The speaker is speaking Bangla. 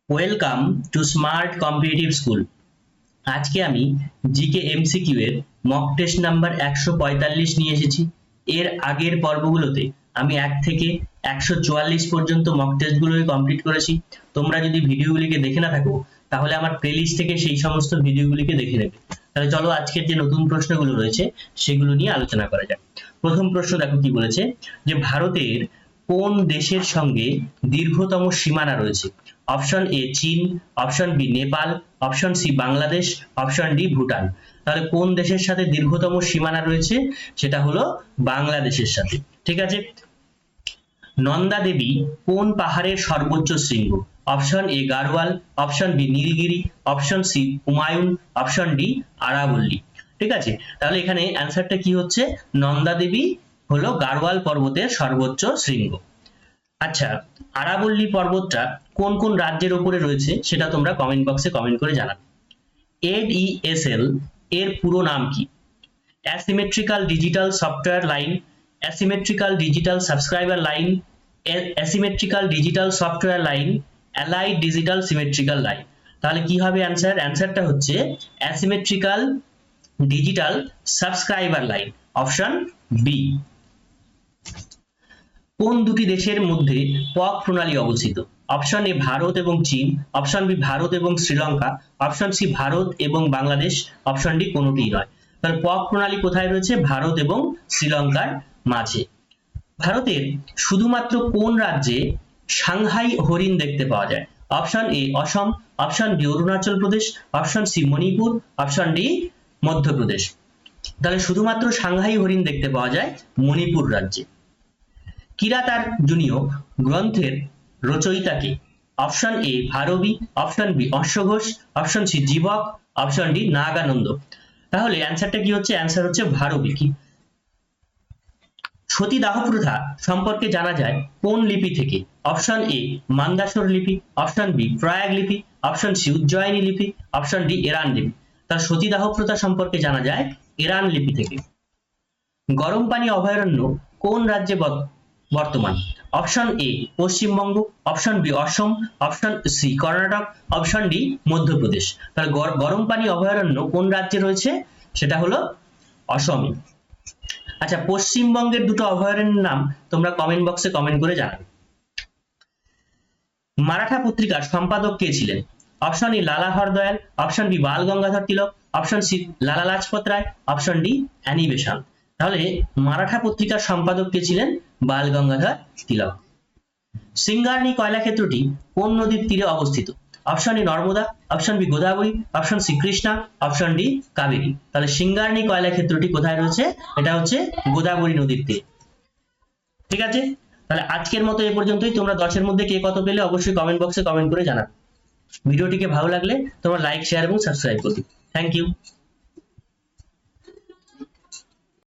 Welcome to smart competitive school. আজকে আমি জিকে এমসিকিউ এর মক টেস্ট নাম্বার 145 নিয়ে এসেছি। এর আগের পর্বগুলোতে আমি 1 থেকে 144 পর্যন্ত মক টেস্টগুলোই কমপ্লিট করেছি। তোমরা যদি ভিডিওগুলিকে দেখে না থাকো তাহলে আমার প্লেলিস্ট থেকে সেই সমস্ত ভিডিওগুলিকে দেখে নেবে। তাহলে চলো আজকের যে নতুন প্রশ্নগুলো রয়েছে সেগুলো নিয়ে আলোচনা করা যাক। প্রথম প্রশ্ন দেখো কি বলেছে, যে ভারতের কোন দেশের সঙ্গে দীর্ঘতম সীমানা রয়েছে? অপশন এ চীন, option B Nepal, option C Bangladesh, option D Bhutan. তাহলে কোন দেশের সাথে দীর্ঘতম সীমানা রয়েছে? সেটা হলো বাংলাদেশের সাথে। ঠিক আছে। নন্দা দেবী কোন পাহাড়ের সর্বোচ্চ শৃঙ্গ? Option A Garhwal, option B Nilgiri, option C Humayun, option D আরাবল্লী। ঠিক আছে, তাহলে এখানে অ্যান্সারটা কি হচ্ছে? নন্দা দেবী হলো গাড়োয়াল পর্বতের সর্বোচ্চ শৃঙ্গ। আচ্ছা, আরাবল্লী পর্বতটা কোন কোন রাজ্যের উপরে রয়েছে সেটা তোমরা কমেন্ট বক্সে কমেন্ট করে জানাবে। ADSL এর পুরো নাম কি? Asymmetrical digital software line, asymmetrical digital subscriber line, asymmetrical digital software line, allied digital symmetrical line. তাহলে কি হবে অ্যান্সার? অ্যান্সারটা হচ্ছে asymmetrical digital subscriber line, option B. কোন দুটি দেশের মধ্যে পক প্রণালী অবস্থিত? অপশন এ ভারত এবং চীন, অপশন বি ভারত এবং শ্রীলঙ্কা, অপশন সি ভারত এবং বাংলাদেশ, অপশন ডি কোনোটিই নয়। তাহলে পক প্রণালী কোথায় রয়েছে? ভারত এবং শ্রীলঙ্কার মাঝে। ভারতের শুধুমাত্র কোন রাজ্যে সাংহাই হরিণ দেখতে পাওয়া যায়? Option A Assam, option B Arunachal Pradesh, option C Manipur, option D Madhya Pradesh. তাহলে শুধুমাত্র সাংহাই হরিণ দেখতে পাওয়া যায় মণিপুর রাজ্যে। কিরাতার্জুনীয় গ্রন্থের রচয়িতা কে? Option A Bharavi, option B অশ্বঘোষ, option C Jivaka, option D Nagananda. তাহলে অ্যান্সারটা কি হচ্ছে? অ্যান্সার হচ্ছে ভারবী। কি সতীদাহ প্রথা সম্পর্কে জানা যায় কোন লিপি থেকে? অপশন এ মান্দাসর লিপি, অপশন বি প্রয়াগ লিপি, অপশন সি উজ্জয়িনী লিপি, অপশন ডি এরান লিপি। তার সতীদাহ প্রথা সম্পর্কে জানা যায় এরান লিপি থেকে। গরম পানি অভয়ারণ্য কোন রাজ্যে বর্তমান? Option A Paschimbanga, option B Assam, option C Karnataka, option D Madhya Pradesh. তাহলে গরম পানি অভয়ারণ্য কোন রাজ্যে রয়েছে? সেটা হলো অসমে। আচ্ছা, পশ্চিমবঙ্গের দুটো অভয়ারণ্যের নাম তোমরা কমেন্ট বক্সে কমেন্ট করে জানাবে। মারাঠা পত্রিকার সম্পাদক কে ছিলেন? অপশন ই লালা হরদয়াল, অপশন বি বাল গঙ্গাধর তিলক, option C Lala Lajpat Rai, option D Annie Besant. তাহলে মারাঠা পত্রিকার সম্পাদক কে ছিলেন? বাল গঙ্গাধর তিলক। সিঙ্গারনি কয়লা ক্ষেত্রটি কোন নদীর তীরে অবস্থিত? Option A Narmada, option B Godavari, option C Krishna, option D Kaveri. তাহলে সিঙ্গারনি কয়লা ক্ষেত্রটি কোথায় রয়েছে? এটা হচ্ছে গোদাবরী নদীর তীরে। ঠিক আছে, তাহলে আজকের মতো এ পর্যন্তই। তোমরা 10 এর মধ্যে কে কত পেলে অবশ্যই কমেন্ট বক্সে কমেন্ট করে জানাবে। ভিডিওটিকে ভালো লাগলে তোমরা লাইক, শেয়ার এবং সাবস্ক্রাইব করবে। Thank you.